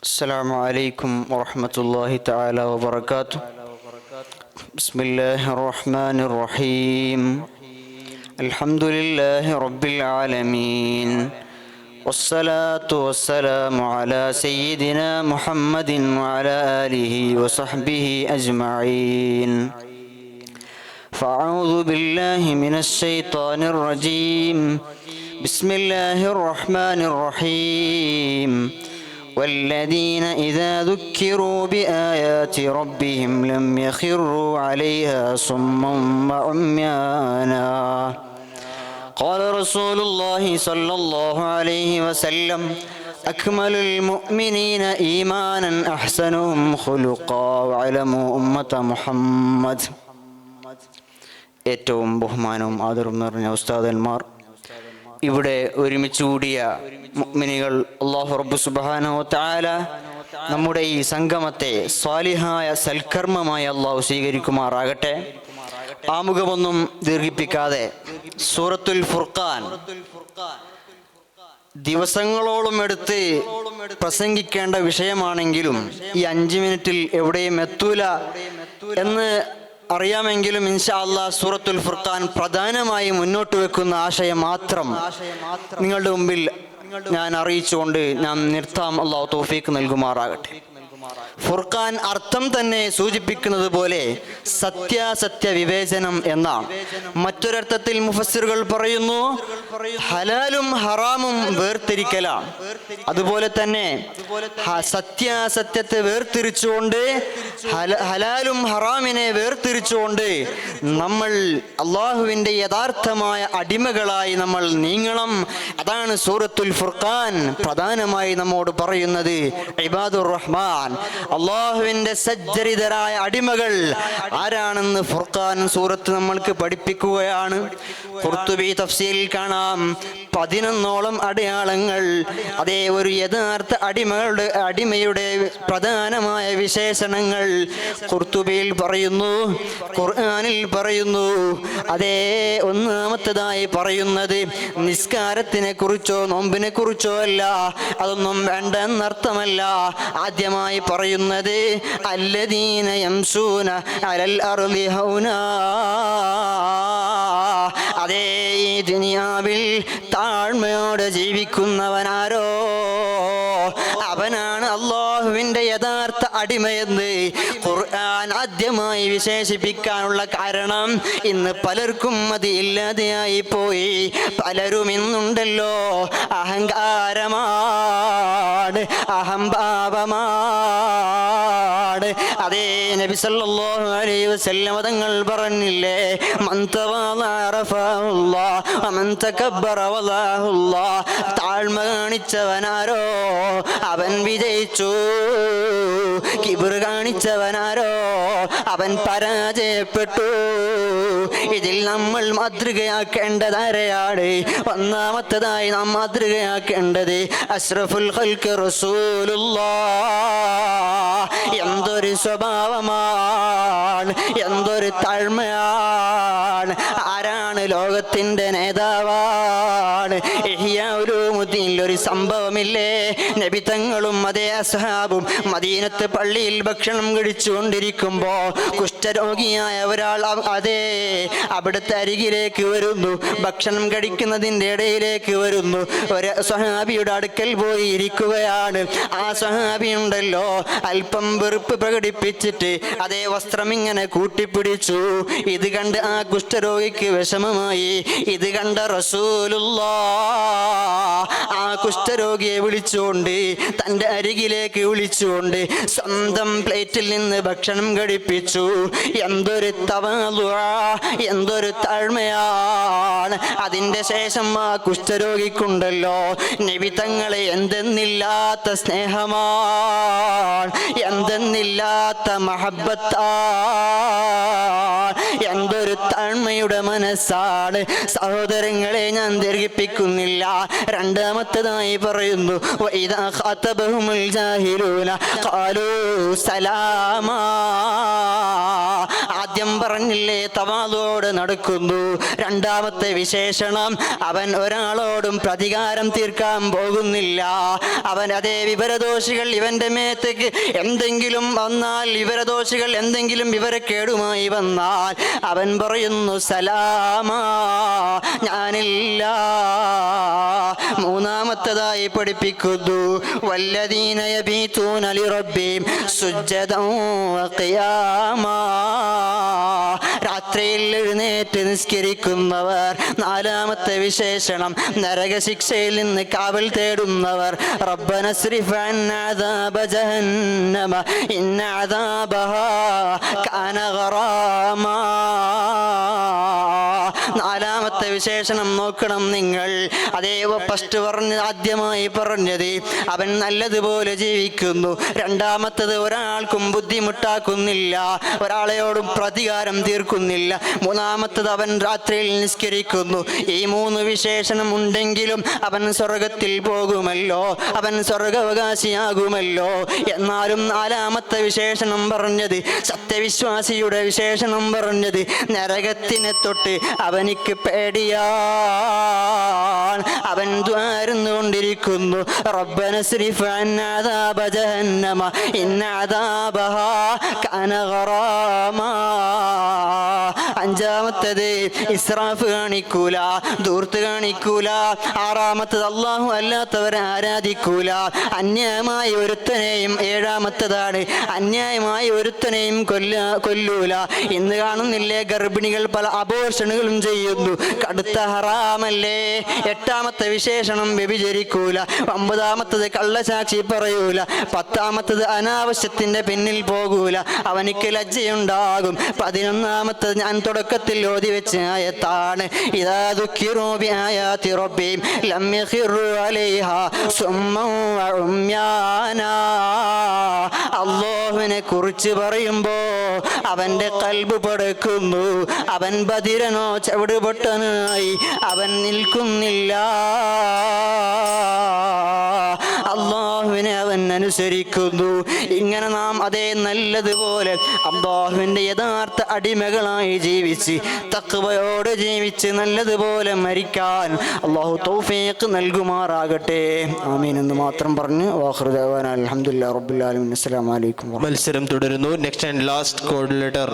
Assalamu alaikum wa rahmatullahi ta'ala wa barakatuh. Bismillahir rahmanir rahim. Alhamdulillahi rabbil alamin. Wassalatu wassalamu ala sayyidina Muhammadin wa ala alihi wa sahbihi ajma'in. Fa'udhu billahi minash shaitanir rajim. Bismillahir rahmanir rahim. والذين إذا ذكروا بآيات ربهم لم يخروا عليها صما وعميانا. قال رسول الله صلى الله عليه وسلم أكمل المؤمنين إيمانا أحسنهم خلقا وعلموا أمة محمد. ഏറ്റവും ബഹുമാനവും ആദരവും നിറഞ്ഞ ഉസ്താദന്മാർ, ഇവിടെ ഒരുമിച്ച് കൂടിയ മുഅ്മിനീകൾ, അല്ലാഹു റബ്ബ് സുബ്ഹാനഹു വ തആല നമ്മുടെ ഈ സംഗമത്തെ സ്വാലിഹായ സൽക്കർമ്മമായി അല്ലാഹു സ്വീകരിക്കുമാറാകട്ടെ. ആമുഖമൊന്നും ദീർഘിപ്പിക്കാതെ സൂറത്തുൽ ഫുർഖാൻ ദിവസങ്ങളോളം എടുത്ത് പ്രസംഗിക്കേണ്ട വിഷയമാണെങ്കിലും ഈ 5 മിനിറ്റിൽ എവിടെയും എത്തൂല എന്ന് അറിയാമെങ്കിലും ഇൻഷാ അല്ലാഹ് സൂറത്തുൽ ഫുർഖാൻ പ്രധാനമായി മുന്നോട്ട് വെക്കുന്ന ആശയം മാത്രം നിങ്ങളുടെ മുമ്പിൽ ഞാൻ അറിയിച്ചുകൊണ്ട് ഞാൻ നിർത്താം. അല്ലാഹു തൗഫീഖ് നൽകുമാറാകട്ടെ. ഫുർഖാൻ അർത്ഥം തന്നെ സൂചിപ്പിക്കുന്നത് പോലെ സത്യാസത്യ വിവേചനം എന്നാണ്. മറ്റൊരർത്ഥത്തിൽ മുഫസ്സിറുകൾ പറയുന്നു ഹലാലും ഹറാമും വേർതിരിക്കലാണ്. അതുപോലെ തന്നെ സത്യാസത്യത്തെ വേർതിരിച്ചുകൊണ്ട്, ഹലാലും ഹറാമിനെ വേർതിരിച്ചുകൊണ്ട് നമ്മൾ അള്ളാഹുവിൻ്റെ യഥാർത്ഥമായ അടിമകളായി നമ്മൾ നീങ്ങണം. അതാണ് സൂറത്തുൽ ഫുർഖാൻ പ്രധാനമായി നമ്മോട് പറയുന്നത്. ഇബാദുർ റഹ്മാൻ, അള്ളാഹുവിൻ്റെ സജ്ജരിതരായ അടിമകൾ ആരാണെന്ന് ഫുർഖാൻ സൂറത്ത് നമ്മൾക്ക് പഠിപ്പിക്കുകയാണ്. ഖുർത്തുബി തഫ്സീറിൽ കാണാം 11ഓളം അടയാളങ്ങൾ. അതേ ഒരു യഥാർത്ഥ അടിമയുടെ പ്രധാനമായ വിശേഷണങ്ങൾ ഖുർത്തുബിയിൽ പറയുന്നു, ഖുർആനിൽ പറയുന്നു. അതേ ഒന്നാമത്തേതായി പറയുന്നത് നിസ്കാരത്തിനെ കുറിച്ചോ നോമ്പിനെ കുറിച്ചോ അല്ല, അതൊന്നും വേണ്ട എന്നർത്ഥമല്ല. ആദ്യമായി പറയുന്നത് അല്ലദീന യംശൂന അലൽ അർളി ഹൗനാ. അതേ ഈ ദുനിയാവിൽ താഴ്മയോടെ ജീവിക്കുന്നവനാരോ അവനാണ് അള്ളാഹുവിൻ്റെ യഥാർത്ഥ അടിമയെന്ന് ഖുർആൻ ആദ്യമായി വിശേഷിപ്പിക്കാനുള്ള കാരണം ഇന്ന് പലർക്കും അത് ഇല്ലാതെയായി പോയി. പലരും ഇന്നുണ്ടല്ലോ അഹങ്കാരമാണ്, അഹംഭാവമാണ്. അതേ നബി സല്ലല്ലാഹു അലൈഹി വസല്ലം തങ്ങൾ പറഞ്ഞില്ലേ, മൻ തവാളഅ റഫഅഹുല്ലാഹ് വമൻ തകബ്ബറ വളഅഹുല്ലാഹ്. താഴ്മ കാണിച്ചവനാരോ അവൻ വിജയിച്ചു, കിബ്ർ കാണിച്ചവനാരോ അവൻ പരാജയപ്പെട്ടു. ഇതിൽ നമ്മൾ മാതൃകയാക്കേണ്ടത് ആരെയാണ്? ഒന്നാമത്തേതായി നാം മാതൃകയാക്കേണ്ടത് അഷ്റഫുൽ ഖൽഖ് റസൂലുള്ളാഹ്. എന്തൊരു സ്വഭാവമാണ്, എന്തൊരു താഴ്മയാണ്. ആരാണ്? ലോകത്തിൻ്റെ നേതാവാണ്. ഇഹ്യാ ഉലൂമുദ്ദീനിൽ ഒരു സംഭവമില്ലേ, നബി തങ്ങളും അതേ അസ്ഹാബും മദീനത്ത് പള്ളിയിൽ ഭക്ഷണം കഴിച്ചുകൊണ്ടിരിക്കുമ്പോ കുഷ്ഠരോഗിയായ ഒരാൾ അതേ അവിടുത്തെ അരികിലേക്ക് വരുന്നു. ഭക്ഷണം കഴിക്കുന്നതിൻ്റെ ഇടയിലേക്ക് വരുന്നു. ഒരു സ്വഹാബിയുടെ അടുക്കൽ പോയി ഇരിക്കുകയാണ്. ആ സ്വഹാബി ഉണ്ടല്ലോ അല്പം വെറുപ്പ് പ്രകടിപ്പിച്ചിട്ട് അതേ വസ്ത്രം ഇങ്ങനെ കൂട്ടിപ്പിടിച്ചു. ഇത് കണ്ട് ആ കുഷ്ഠരോഗിക്ക് വിഷമമായി. ഇത് കണ്ട റസൂലുള്ളാഹ് ആ കുഷ്ഠരോഗിയെ വിളിച്ചുകൊണ്ട് തൻ്റെ അരികിലേക്ക് വിളിച്ചുകൊണ്ട് സ്വന്തം പ്ലേറ്റിൽ നിന്ന് ഭക്ഷണം കഴിപ്പിച്ചു. എന്തൊരു തവാളുആ, എന്തൊരു താഴ്മയാണ്. അതിൻ്റെ ശേഷം ആ കുഷ്ഠരോഗിക്കുണ്ടല്ലോ നബി തങ്ങളെ എന്തെന്നില്ലാത്ത സ്നേഹമാണ്, എന്തെന്നില്ലാത്ത മഹബ്ബത്താണ്, എന്തൊരു താഴ്മയുടെ മനസ്സാണ്. സഹോദരങ്ങളെ, ഞാൻ ദീർഘിപ്പിക്കുന്നില്ല. രണ്ടാമത്തേത് രണ്ടാമതായി പറയുന്നു വഇദാ ഖാതബഹുമുൽ ജാഹിലൂന ഖാലൂ സലാമാ. ആദ്യം പറഞ്ഞില്ലേ തവാളുവോട് നടക്കുന്നു. രണ്ടാമത്തെ വിശേഷണം, അവൻ ഒരാളോടും പ്രതികാരം തീർക്കാൻ പോകുന്നില്ല. അവൻ അതേ വിവരദോഷികൾ ഇവന്റെ മേത്തേക്ക് എന്തെങ്കിലും വന്നാൽ, വിവരദോഷികൾ എന്തെങ്കിലും വിവരക്കേടുമായി വന്നാൽ അവൻ പറയുന്നു സലാമാ, ഞാനില്ല. മൂന്നാമത്തതായി പഠിപ്പിക്കുന്നു വല്ലദീന യബീതൂന ലിറബ്ബിഹിം സുജ്ജദൻ വഖിയാമാ. രാത്രിയിൽ എഴുന്നേറ്റ് നിസ്കരിക്കുന്നവർ. നാലാമത്തെ വിശേഷണം, നരകശിക്ഷയിൽ നിന്ന് കാവൽ തേടുന്നവർ. റബ്ബന സ്രിഫ് അന്നാ അദാബ ജഹന്നമ ഇന്ന അദാബഹാ കാന ഗറാമാ. നാലാമത്തെ വിശേഷണം നോക്കണം നിങ്ങൾ. അതേ ഫസ്റ്റ് ആദ്യമായി പറഞ്ഞത് അവൻ നല്ലതുപോലെ ജീവിക്കുന്നു. രണ്ടാമത്തത് ഒരാൾക്കും ബുദ്ധിമുട്ടാക്കുന്നില്ല, ഒരാളെയോടും പ്രതികാരം തീർക്കുന്നില്ല. മൂന്നാമത്തത് അവൻ രാത്രിയിൽ നിസ്കരിക്കുന്നു. ഈ മൂന്ന് വിശേഷണം ഉണ്ടെങ്കിലും അവൻ സ്വർഗത്തിൽ പോകുമല്ലോ, അവൻ സ്വർഗാവകാശിയാകുമല്ലോ. എന്നാലും നാലാമത്തെ വിശേഷണം പറഞ്ഞത്, സത്യവിശ്വാസിയുടെ വിശേഷണം പറഞ്ഞത്, നരകത്തിനെ തൊട്ട് അവനിക്ക് പേടിയാണ്. അവൻ ദ്വാരുന്നുകൊണ്ടിരിക്കുന്നു റബ്ബന സ്രിഫ് അന്നാ അദാബ ജഹന്നമ ഇന്ന അദാബഹാ കാന ഗറാമാ. അഞ്ചാമത്തേത് ഇസ്രാഫ് കാണിക്കൂല, ധൂർത്ത് കാണിക്കൂല. ആറാമത്തത് അല്ലാഹു അല്ലാത്തവരെ ആരാധിക്കൂല, അന്യായമായി ഒരുത്തനെയും. ഏഴാമത്തതാണ് അന്യായമായി ഒരുത്തനെയും കൊല്ലൂല. ഇന്ന് കാണുന്നില്ലേ ഗർഭിണികൾ പല അബോർഷനുകളും ചെയ്യുന്നു, കടുത്ത ഹറാമല്ലേ. എട്ടാമത്തെ വിശേഷണം വ്യഭിചരിക്കൂല. ഒമ്പതാമത്തത് കള്ളസാക്ഷി പറയൂല. പത്താമത്തത് അനാവശ്യത്തിന്റെ പിന്നിൽ പോകൂല, അവനിക്ക് ലജ്ജയുണ്ടാകും. 11ാമത്തത് ഞാൻ തുടക്കത്തിൽ ഓതി വെച്ച ആയത്താണ്, ഇദാ ദുക്കിറൂ ബിആയാതി റബ്ബിഹിം ലം യഖിറൂ അലൈഹാ സുമ്മൻ വഉമ്യാനാ. അല്ലാഹുവിനെ കുറിച്ച് പറയുമ്പോ അവന്റെ ഖൽബ് പടക്കുന്നു. അവൻ ബധിരനോ ചവിടുപൊട്ടനായി അവൻ നിൽക്കുന്നില്ല. അല്ലാഹുവിനെ അവൻ അനുസരിക്കുന്നു. ഇങ്ങനെ നാം അതേ നല്ലതുപോലെ അല്ലാഹുവിന്റെ യഥാർത്ഥ അടിമകളായി ജീവിച്ച് തഖ്വയോടെ ജീവിച്ച് നല്ലതുപോലെ മരിക്കാൻ അല്ലാഹു തൗഫീഖ് നൽകുമാറാകട്ടെ. ആമീൻ എന്ന് മാത്രം പറഞ്ഞ് ആഖിറു ദഅവാനാ അൽഹംദുലില്ലാഹി റബ്ബിൽ ആലമീൻ. അസ്സലാമു അലൈക്കും. മത്സരം തുടരുന്നു. Next and last code letter.